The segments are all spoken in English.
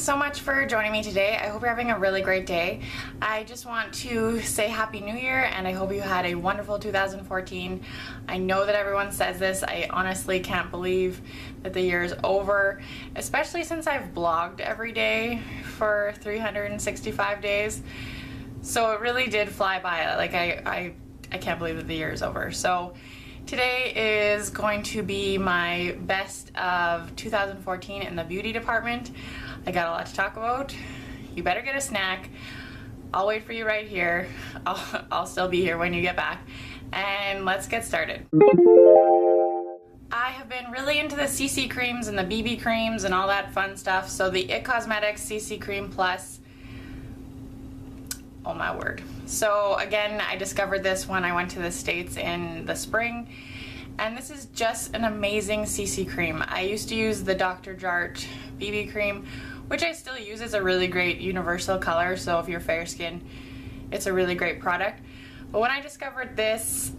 so much for joining me today. I hope you're having a really great day. I just want to say Happy New Year, and I hope you had a wonderful 2014. I know that everyone says this. I honestly can't believe that the year is over, especially since I've blogged every day for 365 days. So it really did fly by. Like I can't believe that the year is over. So today is going to be my best of 2014 in the beauty department. I got a lot to talk about. You better get a snack. I'll wait for you right here. I'll still be here when you get back. And let's get started. I have been really into the CC creams and the BB creams and all that fun stuff. So the IT Cosmetics CC Cream Plus, oh my word. So again, I discovered this when I went to the States in the spring, and this is just an amazing CC cream. I used to use the Dr. Jart BB cream, which I still use. It's a really great universal color, so if you're fair skin, it's a really great product. But when I discovered this,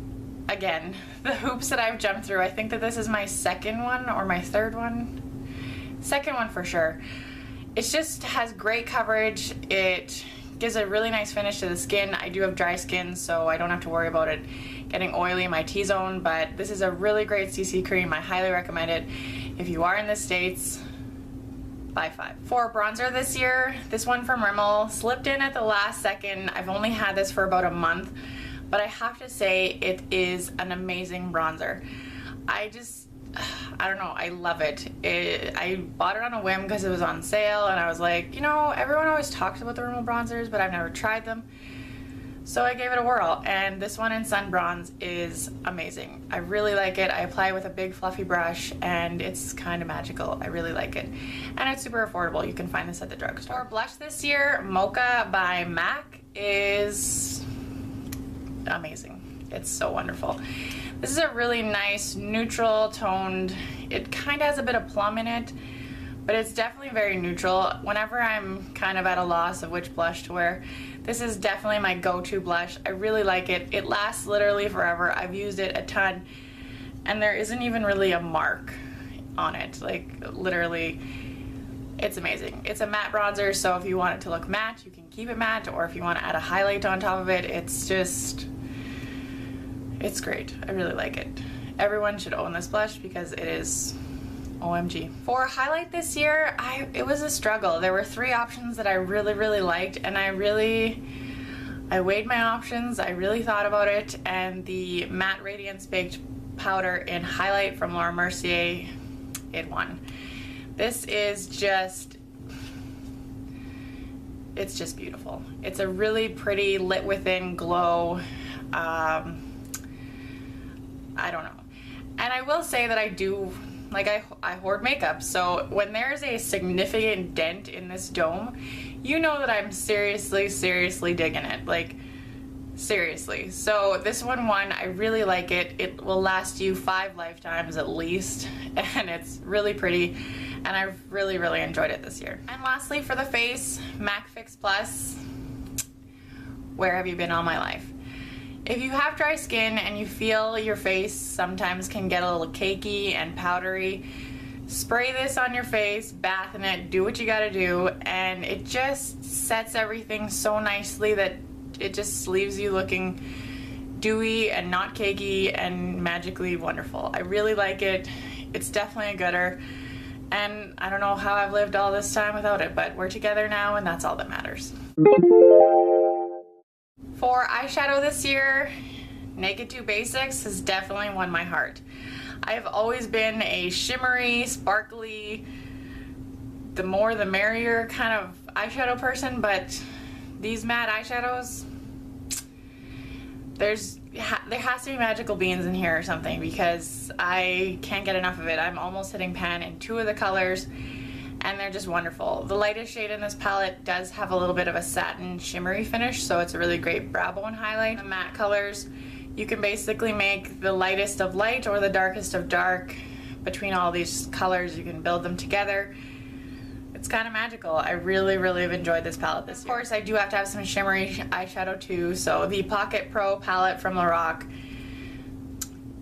again, the hoops that I've jumped through, I think that this is my second one or my third one. Second one for sure. It just has great coverage. It gives a really nice finish to the skin. I do have dry skin, so I don't have to worry about it getting oily in my T-zone, but this is a really great CC cream. I highly recommend it. If you are in the States, buy 5. For bronzer this year, this one from Rimmel slipped in at the last second. I've only had this for about a month, but I have to say it is an amazing bronzer. I don't know, I love it. I bought it on a whim because it was on sale, and I was like, you know, everyone always talks about the Rimmel bronzers, but I've never tried them. So I gave it a whirl, and this one in Sun Bronze is amazing. I really like it. I apply it with a big fluffy brush, and it's kind of magical. I really like it. And it's super affordable. You can find this at the drugstore. For blush this year, Mocha by MAC is amazing. It's so wonderful. This is a really nice neutral toned, it kind of has a bit of plum in it, but it's definitely very neutral. Whenever I'm kind of at a loss of which blush to wear, this is definitely my go-to blush. I really like it. It lasts literally forever. I've used it a ton, and there isn't even really a mark on it. Like, literally, it's amazing. It's a matte bronzer, so if you want it to look matte, you can keep it matte, or if you want to add a highlight on top of it, it's great. I really like it. Everyone should own this blush because it is OMG. For highlight this year, it was a struggle. There were 3 options that I really liked, and I weighed my options. I really thought about it, and the Matte Radiance Baked Powder in Highlight from Laura Mercier, it won. This is just, it's just beautiful. It's a really pretty lit within glow. I don't know. And I will say that I do, like, I hoard makeup, so when there's a significant dent in this dome, you know that I'm seriously digging it. Like, seriously. So this one won. I really like it. It will last you 5 lifetimes at least, and it's really pretty, and I've really enjoyed it this year. And lastly, for the face, MAC Fix Plus. Where have you been all my life? If you have dry skin and you feel your face sometimes can get a little cakey and powdery, spray this on your face, bath in it, do what you gotta do, and it just sets everything so nicely that it just leaves you looking dewy and not cakey and magically wonderful. I really like it. It's definitely a gooder, and I don't know how I've lived all this time without it, but we're together now, and that's all that matters. For eyeshadow this year, Naked 2 Basics has definitely won my heart. I've always been a shimmery, sparkly, the more the merrier kind of eyeshadow person, but these matte eyeshadows, there has to be magical beans in here or something, because I can't get enough of it. I'm almost hitting pan in 2 of the colors, and they're just wonderful. The lightest shade in this palette does have a little bit of a satin shimmery finish, so it's a really great brow bone highlight. The matte colors, you can basically make the lightest of light or the darkest of dark. Between all these colors, you can build them together. It's kind of magical. I really have enjoyed this palette this year. Of course, I do have to have some shimmery eyeshadow too, so the Pocket Pro palette from Lorac.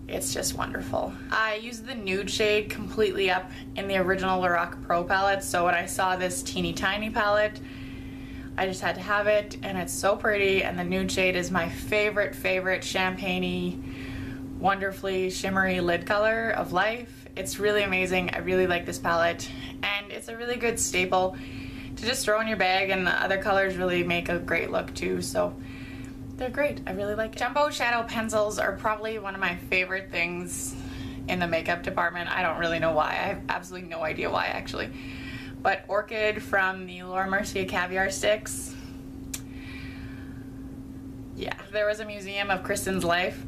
It's just wonderful. I used the nude shade completely up in the original Lorac Pro palette, so when I saw this teeny tiny palette, I just had to have it, and it's so pretty, and the nude shade is my favorite champagne-y, wonderfully shimmery lid color of life. It's really amazing. I really like this palette, and it's a really good staple to just throw in your bag, and the other colors really make a great look too, so they're great. I really like it. Jumbo shadow pencils are probably one of my favorite things in the makeup department. I don't really know why. I have absolutely no idea why, actually. But Orchid from the Laura Mercier Caviar Sticks. Yeah, if there was a museum of Kristen's life,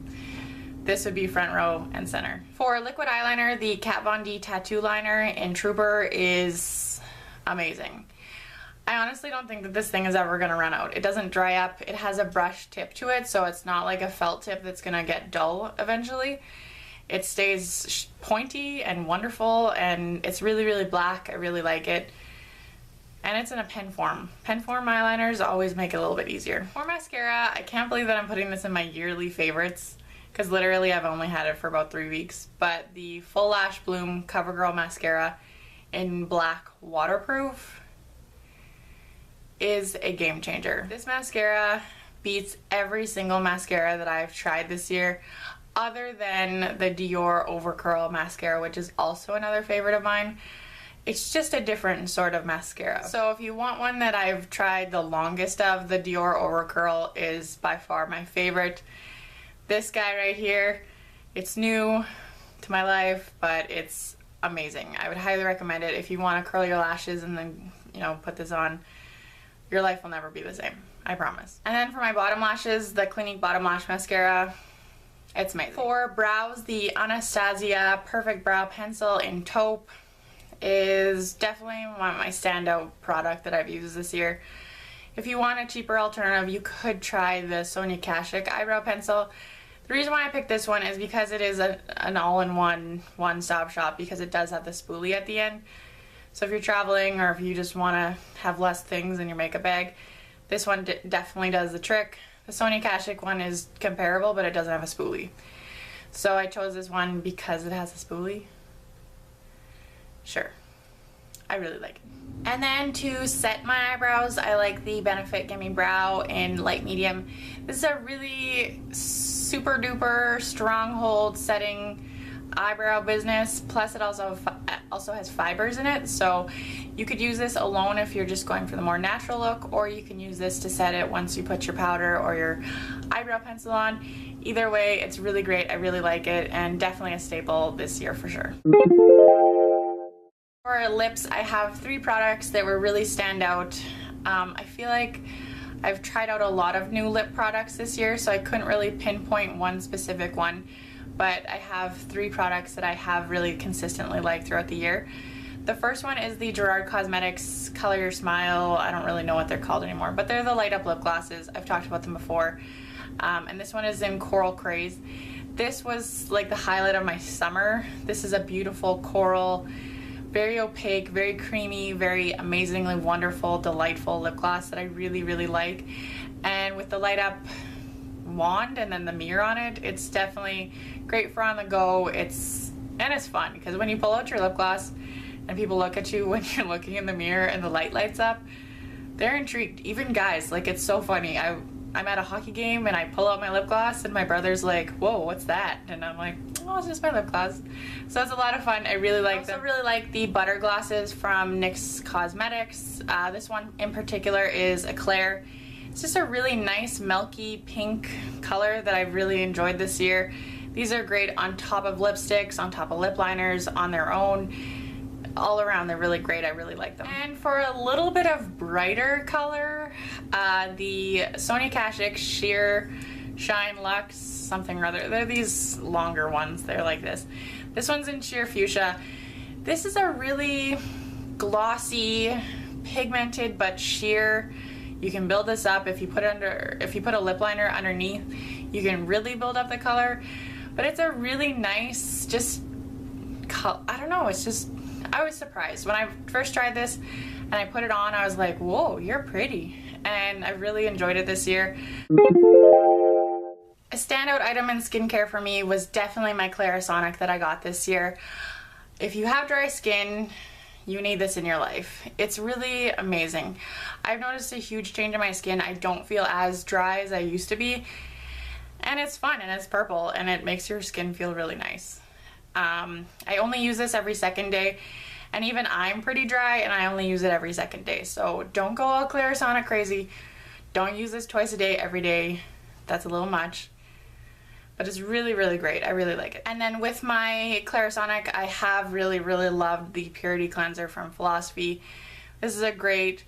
this would be front row and center. For liquid eyeliner, the Kat Von D Tattoo Liner in Trooper is amazing. I honestly don't think that this thing is ever gonna run out. It doesn't dry up. It has a brush tip to it, so it's not like a felt tip that's gonna get dull eventually. It stays pointy and wonderful, and it's really black. I really like it. And it's in a pen form. Pen form eyeliners always make it a little bit easier. For mascara, I can't believe that I'm putting this in my yearly favorites, because literally I've only had it for about 3 weeks. But the Full Lash Bloom CoverGirl Mascara in black waterproof is a game changer. This mascara beats every single mascara that I've tried this year, other than the Dior Overcurl mascara, which is also another favorite of mine. It's just a different sort of mascara. So if you want one that I've tried the longest of, the Dior Overcurl is by far my favorite. This guy right here, it's new to my life, but it's amazing. I would highly recommend it if you want to curl your lashes and then, you know, put this on. Your life will never be the same, I promise. And then for my bottom lashes, the Clinique Bottom Lash Mascara, it's amazing. For brows, the Anastasia Perfect Brow Pencil in Taupe is definitely my standout product that I've used this year. If you want a cheaper alternative, you could try the Sonia Kashuk Eyebrow Pencil. The reason why I picked this one is because it is an all-in-one, one-stop shop, because it does have the spoolie at the end. So if you're traveling or if you just want to have less things in your makeup bag, this one definitely does the trick. The Sonia Kashuk one is comparable, but it doesn't have a spoolie. So I chose this one because it has a spoolie. Sure. I really like it. And then to set my eyebrows, I like the Benefit Gimme Brow in light medium. This is a really super duper stronghold setting eyebrow business, plus it also has fibers in it, so you could use this alone if you're just going for the more natural look, or you can use this to set it once you put your powder or your eyebrow pencil on. Either way, it's really great. I really like it, and definitely a staple this year for sure. For lips, I have 3 products that were really stand out. I feel like I've tried out a lot of new lip products this year, so I couldn't really pinpoint one specific one. But I have 3 products that I have really consistently liked throughout the year. The first one is the Gerard Cosmetics Color Your Smile. I don't really know what they're called anymore, but they're the light up lip glosses. I've talked about them before. And this one is in Coral Craze. This was like the highlight of my summer. This is a beautiful coral, very opaque, very creamy, very amazingly wonderful, delightful lip gloss that I really like. And with the light up wand and then the mirror on it, it's definitely great for on the go. It's fun because when you pull out your lip gloss and people look at you when you're looking in the mirror and the light lights up, they're intrigued. Even guys, like, it's so funny. I'm at a hockey game and I pull out my lip gloss and my brother's like, whoa, what's that? And I'm like, oh, it's just my lip gloss. So it's a lot of fun. I really like them. I also really like the butter glosses from NYX Cosmetics. This one in particular is Eclair. It's just a really nice milky pink color that I've really enjoyed this year. These are great on top of lipsticks, on top of lip liners, on their own. All around, they're really great. I really like them. And for a little bit of brighter color, the Sonia Kashuk Sheer Shine Luxe something or other. They're these longer ones. They're like this. This one's in Sheer Fuchsia. This is a really glossy, pigmented but sheer. You can build this up if you put a lip liner underneath. You can really build up the color, but it's a really nice, just I don't know. It's just, I was surprised when I first tried this and I put it on. I was like, whoa, you're pretty, and I really enjoyed it this year. standout item in skincare for me was definitely my Clarisonic that I got this year. If you have dry skin, you need this in your life. It's really amazing. I've noticed a huge change in my skin. I don't feel as dry as I used to be. And it's fun and it's purple and it makes your skin feel really nice. I only use this every second day, and even I'm pretty dry and I only use it every second day. So don't go all Clarisonic crazy. Don't use this twice a day every day. That's a little much. But it's really, really great. I really like it. And then with my Clarisonic, I have really, really loved the Purity Cleanser from Philosophy. This is a great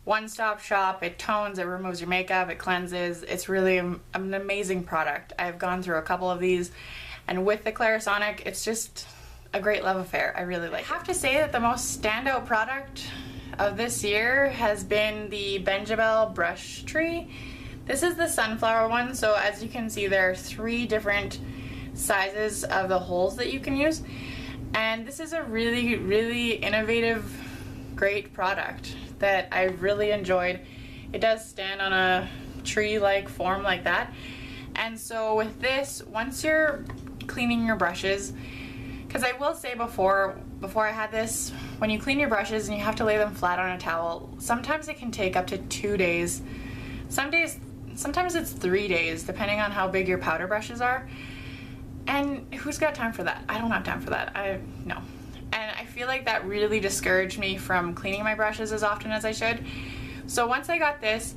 one-stop shop. It tones, it removes your makeup, it cleanses. It's really an amazing product. I've gone through a couple of these, and with the Clarisonic, it's just a great love affair. I really like it. I have to say that the most standout product of this year has been the Benjabel Brush Tree. This is the sunflower one, so as you can see, there are 3 different sizes of the holes that you can use, and this is a really, really innovative, great product that I really enjoyed. It does stand on a tree-like form like that, and so with this, once you're cleaning your brushes, because I will say before I had this, when you clean your brushes and you have to lay them flat on a towel, sometimes it can take up to 2 days. Sometimes it's 3 days, depending on how big your powder brushes are. And who's got time for that? I don't have time for that. No. And I feel like that really discouraged me from cleaning my brushes as often as I should. So once I got this,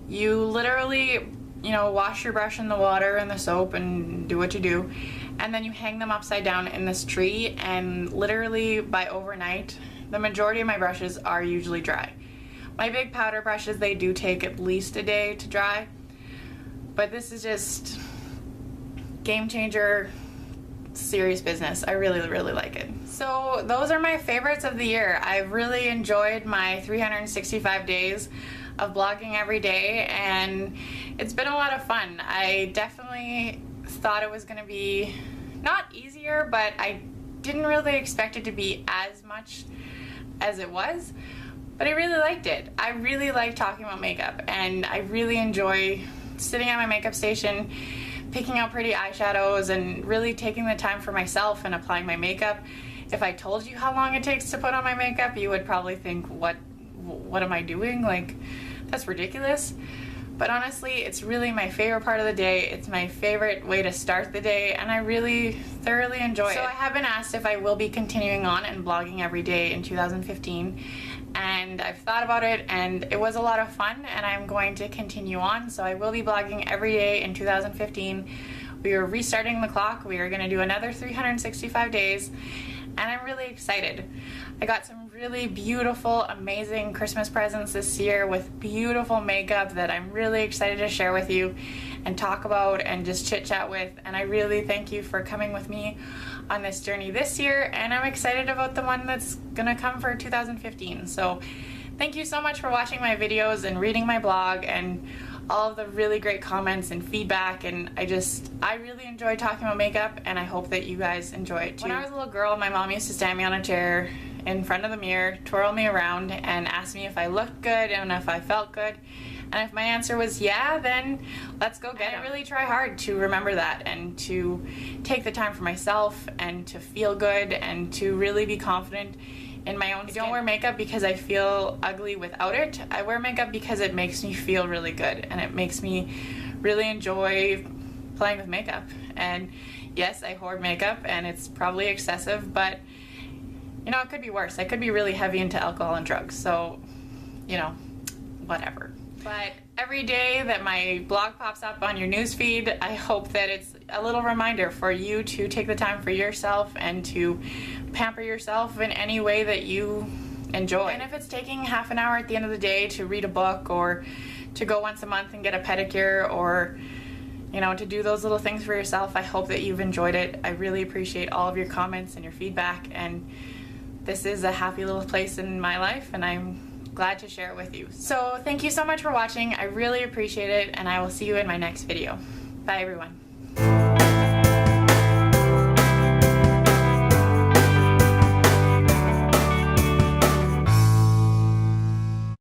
you literally, wash your brush in the water and the soap and do what you do. And then you hang them upside down in this tree, and literally by overnight, the majority of my brushes are usually dry. My big powder brushes, they do take at least a day to dry, but this is just game changer, serious business. I really, really like it. So those are my favorites of the year. I've really enjoyed my 365 days of blogging every day, and it's been a lot of fun. I definitely thought it was going to be not easier, but I didn't really expect it to be as much as it was, but I really liked it. I really like talking about makeup, and I really enjoy sitting at my makeup station, picking out pretty eyeshadows, and really taking the time for myself and applying my makeup. If I told you how long it takes to put on my makeup, you would probably think, what am I doing? Like, that's ridiculous. But honestly, it's really my favorite part of the day. It's my favorite way to start the day, and I really thoroughly enjoy it. So I have been asked if I will be continuing on and blogging every day in 2015, and I've thought about it, and it was a lot of fun, and I'm going to continue on. So I will be blogging every day in 2015. We are restarting the clock. We are going to do another 365 days, and I'm really excited. I got some really beautiful, amazing Christmas presents this year with beautiful makeup that I'm really excited to share with you and talk about and just chit chat with, and I really thank you for coming with me on this journey this year, and I'm excited about the one that's gonna come for 2015. So thank you so much for watching my videos and reading my blog and all of the really great comments and feedback, and I really enjoy talking about makeup, and I hope that you guys enjoy it too. When I was a little girl, my mom used to stand me on a chair in front of the mirror, twirl me around, and ask me if I looked good and if I felt good. And if my answer was yeah, then let's go get it. I really try hard to remember that and to take the time for myself and to feel good and to really be confident in my own skin. I don't wear makeup because I feel ugly without it. I wear makeup because it makes me feel really good, and it makes me really enjoy playing with makeup. And yes, I hoard makeup, and it's probably excessive, but it could be worse. I could be really heavy into alcohol and drugs, so, whatever. But every day that my blog pops up on your newsfeed, I hope that it's a little reminder for you to take the time for yourself and to pamper yourself in any way that you enjoy. And if it's taking half an hour at the end of the day to read a book, or to go once a month and get a pedicure, or to do those little things for yourself, I hope that you've enjoyed it. I really appreciate all of your comments and your feedback, and this is a happy little place in my life, and I'm glad to share it with you. So thank you so much for watching. I really appreciate it, and I will see you in my next video. Bye everyone.